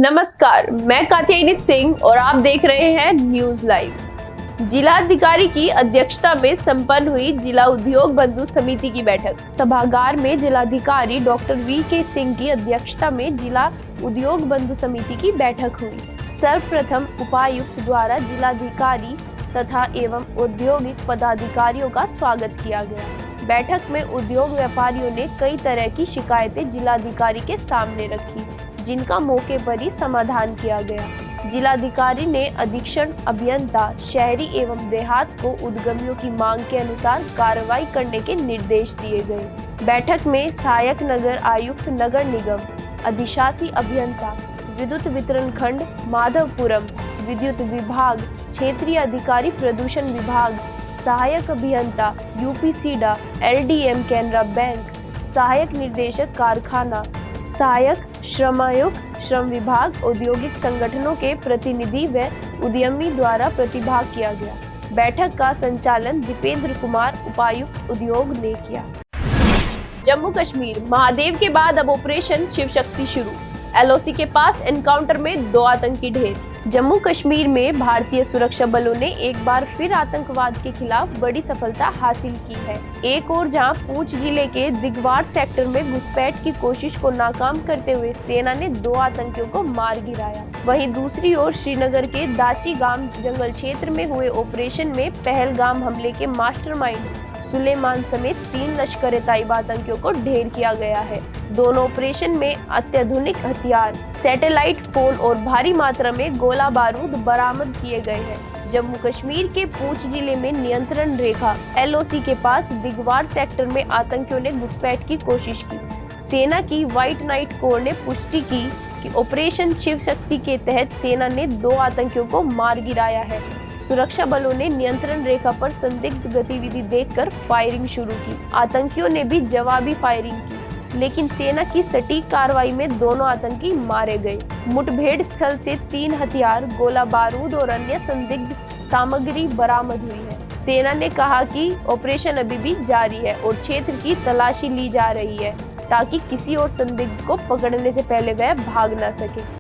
नमस्कार, मैं कात्यायनी सिंह और आप देख रहे हैं न्यूज लाइव। जिलाधिकारी की अध्यक्षता में संपन्न हुई जिला उद्योग बंधु समिति की बैठक। सभागार में जिलाधिकारी डॉक्टर वी.के. सिंह की अध्यक्षता में जिला उद्योग बंधु समिति की बैठक हुई। सर्वप्रथम उपायुक्त द्वारा जिलाधिकारी तथा एवं औद्योगिक पदाधिकारियों का स्वागत किया गया। बैठक में उद्योग व्यापारियों ने कई तरह की शिकायतें जिलाधिकारी के सामने रखी, जिनका मौके पर ही समाधान किया गया। जिलाधिकारी ने अधीक्षण अभियंता शहरी एवं देहात को उद्यमियों की मांग के अनुसार कार्रवाई करने के निर्देश दिए गए। बैठक में सहायक नगर आयुक्त नगर निगम, अधिशासी अभियंता विद्युत वितरण खंड माधवपुरम, विद्युत विभाग, क्षेत्रीय अधिकारी प्रदूषण विभाग, सहायक अभियंता यूपीसीडा, एलडीएम कैनरा बैंक, सहायक निर्देशक कारखाना, सहायक श्रमायुक्त श्रम विभाग, औद्योगिक संगठनों के प्रतिनिधि व उद्यमी द्वारा प्रतिभाग किया गया। बैठक का संचालन दीपेंद्र कुमार उपायुक्त उद्योग ने किया। जम्मू कश्मीर महादेव के बाद अब ऑपरेशन शिव शक्ति शुरू। एलओसी के पास एनकाउंटर में 2 आतंकी ढेर। जम्मू कश्मीर में भारतीय सुरक्षा बलों ने एक बार फिर आतंकवाद के खिलाफ बड़ी सफलता हासिल की है। एक और जहां पूंछ जिले के दिगवार सेक्टर में घुसपैठ की कोशिश को नाकाम करते हुए सेना ने 2 आतंकियों को मार गिराया, वहीं दूसरी ओर श्रीनगर के दाची गांव जंगल क्षेत्र में हुए ऑपरेशन में पहलगाम हमले के मास्टरमाइंड सुलेमान समेत 3 लश्कर-ए-तैयबा आतंकियों को ढेर किया गया है। दोनों ऑपरेशन में अत्याधुनिक हथियार, सैटेलाइट फोन और भारी मात्रा में गोला बारूद बरामद किए गए हैं। जम्मू कश्मीर के पूंछ जिले में नियंत्रण रेखा एलओसी के पास दिगवार सेक्टर में आतंकियों ने घुसपैठ की कोशिश की। सेना की व्हाइट नाइट कोर ने पुष्टि की कि ऑपरेशन शिव शक्ति के तहत सेना ने 2 आतंकियों को मार गिराया है। सुरक्षा बलों ने नियंत्रण रेखा पर संदिग्ध गतिविधि देखकर फायरिंग शुरू की। आतंकियों ने भी जवाबी फायरिंग की, लेकिन सेना की सटीक कार्रवाई में दोनों आतंकी मारे गए। मुठभेड़ स्थल से 3 हथियार, गोला बारूद और अन्य संदिग्ध सामग्री बरामद हुई है। सेना ने कहा कि ऑपरेशन अभी भी जारी है और क्षेत्र की तलाशी ली जा रही है, ताकि किसी और संदिग्ध को पकड़ने से पहले वह भाग न सके।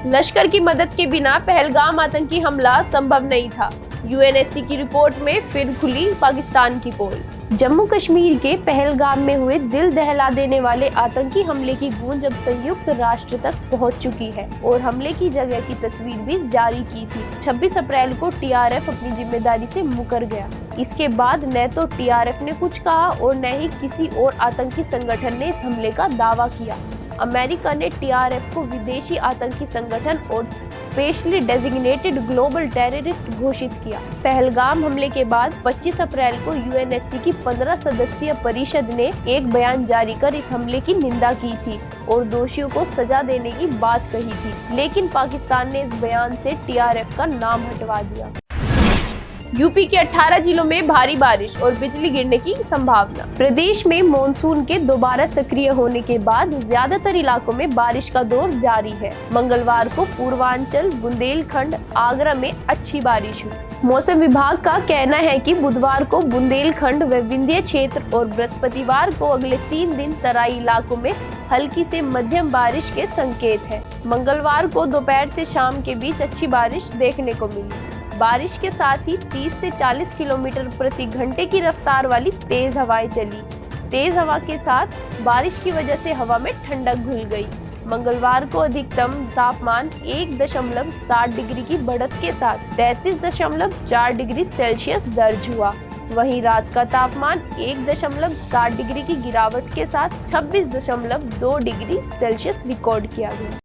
लश्कर की मदद के बिना पहलगाम आतंकी हमला संभव नहीं था। यूएनएससी की रिपोर्ट में फिर खुली पाकिस्तान की पोल। जम्मू कश्मीर के पहलगाम में हुए दिल दहला देने वाले आतंकी हमले की गूंज अब संयुक्त राष्ट्र तक पहुंच चुकी है और हमले की जगह की तस्वीर भी जारी की थी। 26 अप्रैल को टीआरएफ अपनी जिम्मेदारी से मुकर गया। इसके बाद न तो टीआरएफ ने कुछ कहा और न ही किसी और आतंकी संगठन ने इस हमले का दावा किया। अमेरिका ने टीआरएफ को विदेशी आतंकी संगठन और स्पेशली डेजिग्नेटेड ग्लोबल टेररिस्ट घोषित किया। पहलगाम हमले के बाद 25 अप्रैल को यूएनएससी की 15 सदस्यीय परिषद ने एक बयान जारी कर इस हमले की निंदा की थी और दोषियों को सजा देने की बात कही थी, लेकिन पाकिस्तान ने इस बयान से टीआरएफ का नाम हटवा दिया। यूपी के 18 जिलों में भारी बारिश और बिजली गिरने की संभावना। प्रदेश में मॉनसून के दोबारा सक्रिय होने के बाद ज्यादातर इलाकों में बारिश का दौर जारी है। मंगलवार को पूर्वांचल, बुंदेलखंड, आगरा में अच्छी बारिश हुई। मौसम विभाग का कहना है कि बुधवार को बुंदेलखंड व विंध्य क्षेत्र और बृहस्पतिवार को अगले 3 दिन तराई इलाकों में हल्की से मध्यम बारिश के संकेत है। मंगलवार को दोपहर से शाम के बीच अच्छी बारिश देखने को मिली। बारिश के साथ ही 30 से 40 किलोमीटर प्रति घंटे की रफ्तार वाली तेज हवाएं चली। तेज हवा के साथ बारिश की वजह से हवा में ठंडक घुल गई। मंगलवार को अधिकतम तापमान 1.7 डिग्री की बढ़त के साथ 33.4 डिग्री सेल्सियस दर्ज हुआ। वहीं रात का तापमान 1.7 डिग्री की गिरावट के साथ 26.2 डिग्री सेल्सियस रिकॉर्ड किया गया।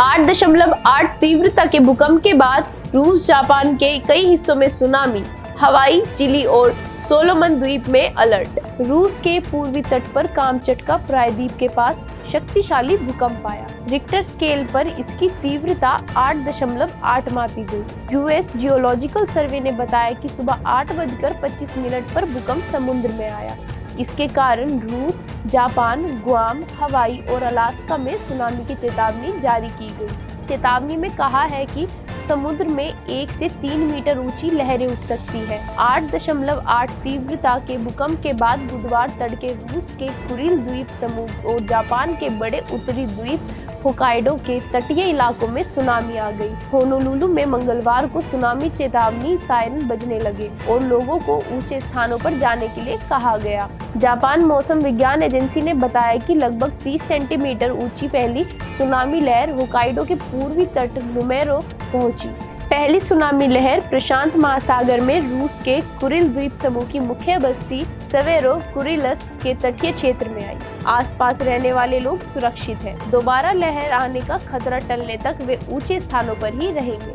8.8 तीव्रता के भूकंप के बाद रूस, जापान के कई हिस्सों में सुनामी। हवाई, चिली और सोलोमन द्वीप में अलर्ट। रूस के पूर्वी तट पर कामचटका प्रायद्वीप के पास शक्तिशाली भूकंप आया। रिक्टर स्केल पर इसकी तीव्रता 8.8 मापी गई। यूएस जियोलॉजिकल सर्वे ने बताया कि सुबह 8:25 पर भूकंप समुद्र में आया। इसके कारण रूस, जापान, गुआम, हवाई और अलास्का में सुनामी की चेतावनी जारी की गई। चेतावनी में कहा है कि समुद्र में 1 से 3 मीटर ऊंची लहरें उठ सकती है। 8.8 तीव्रता के भूकंप के बाद बुधवार तड़के रूस के कुरिल द्वीप समूह और जापान के बड़े उत्तरी द्वीप होकाइडो के तटीय इलाकों में सुनामी आ गई। होनोलुलु में मंगलवार को सुनामी चेतावनी सायरन बजने लगे और लोगों को ऊंचे स्थानों पर जाने के लिए कहा गया। जापान मौसम विज्ञान एजेंसी ने बताया कि लगभग 30 सेंटीमीटर ऊंची पहली सुनामी लहर होकाइडो के पूर्वी तट नुमेरो पहुंची। पहली सुनामी लहर प्रशांत महासागर में रूस के कुरिल द्वीप समूह की मुख्य बस्ती सेवेरो कुरिलस के तटीय क्षेत्र में आई। आसपास रहने वाले लोग सुरक्षित हैं। दोबारा लहर आने का खतरा टलने तक वे ऊंचे स्थानों पर ही रहेंगे।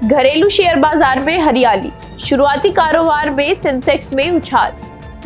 घरेलू शेयर बाजार में हरियाली। शुरुआती कारोबार में सेंसेक्स में उछाल,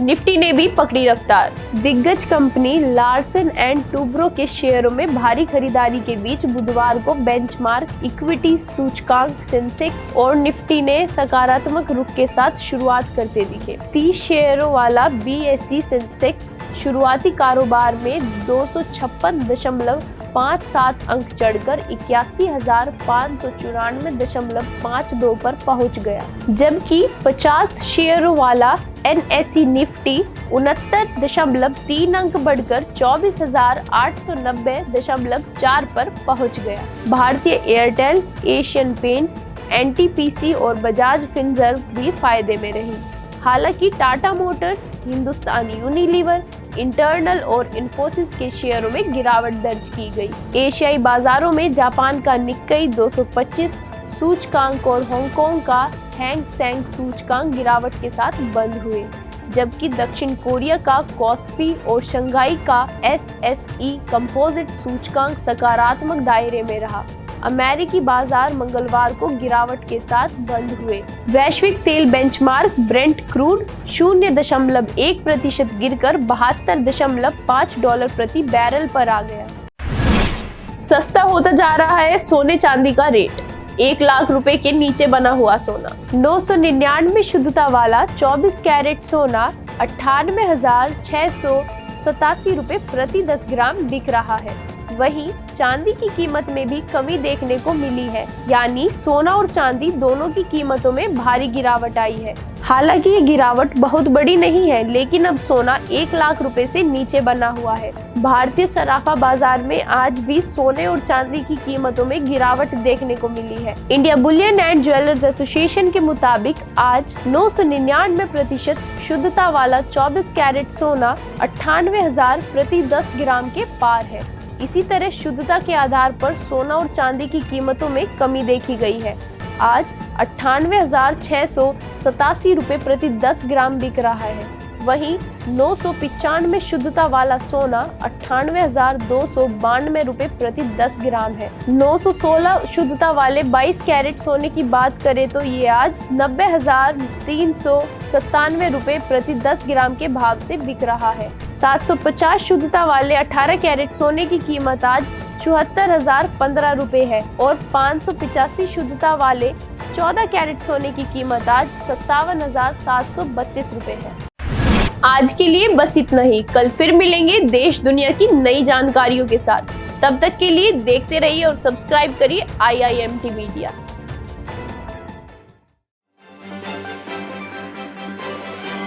निफ्टी ने भी पकड़ी रफ्तार। दिग्गज कंपनी लार्सन एंड टूब्रो के शेयरों में भारी खरीदारी के बीच बुधवार को बेंचमार्क इक्विटी सूचकांक सेंसेक्स और निफ्टी ने सकारात्मक रुख के साथ शुरुआत करते दिखे। 30 शेयरों वाला बीएसई सेंसेक्स शुरुआती कारोबार में 256.57 अंक चढ़कर 81,594.52 पर पहुंच गया, जबकि 50 शेयरों वाला एनएसई निफ्टी 69.3 अंक बढ़कर 24,890.4 पर पहुंच गया। भारतीय एयरटेल, एशियन पेंट्स, एनटीपीसी और बजाज फिनसर्व भी फायदे में रही। हालांकि Tata Motors, Hindustan Unilever, internal और इन्फोसिस के शेयरों में गिरावट दर्ज की गई। एशियाई बाजारों में जापान का निक्केई 225 सूचकांक और हांगकांग का हैंग सेंग सूचकांक गिरावट के साथ बंद हुए, जबकि दक्षिण कोरिया का कॉस्पी और शंघाई का एसएसई कंपोजिट सूचकांक सकारात्मक दायरे में रहा। अमेरिकी बाजार मंगलवार को गिरावट के साथ बंद हुए। वैश्विक तेल बेंचमार्क ब्रेंट क्रूड 0.1% गिरकर $72.5 प्रति बैरल पर आ गया। सस्ता होता जा रहा है सोने चांदी का रेट। 1 लाख रुपए के नीचे बना हुआ सोना। 999 शुद्धता वाला 24 कैरेट सोना 98,687 रुपए प्रति 10 ग्राम बिक रहा है। वहीं चांदी की कीमत में भी कमी देखने को मिली है, यानी सोना और चांदी दोनों की कीमतों में भारी गिरावट आई है। हालांकि ये गिरावट बहुत बड़ी नहीं है, लेकिन अब सोना 1 लाख रुपए से नीचे बना हुआ है। भारतीय सराफा बाजार में आज भी सोने और चांदी की कीमतों में गिरावट देखने को मिली है। India Boolean and jewellers association के मुताबिक आज 999% शुद्धता वाला 24 कैरेट सोना 98,000 प्रति 10 ग्राम के पार है। इसी तरह शुद्धता के आधार पर सोना और चांदी की कीमतों में कमी देखी गई है। आज 98,687 रुपए प्रति 10 ग्राम बिक रहा है। वहीं 995 शुद्धता वाला सोना 98,292 रुपए प्रति 10 ग्राम है। 916 शुद्धता वाले 22 कैरेट सोने की बात करें तो ये आज 90,397 रुपए प्रति 10 ग्राम के भाव से बिक रहा है। 750 शुद्धता वाले 18 कैरेट सोने की कीमत आज 74,015 रुपए है और 585 शुद्धता वाले 14 कैरेट सोने की कीमत आज 57,732 रुपए है। आज के लिए बस इतना ही। कल फिर मिलेंगे देश दुनिया की नई जानकारियों के साथ। तब तक के लिए देखते रहिए और सब्सक्राइब करिए IIMT मीडिया।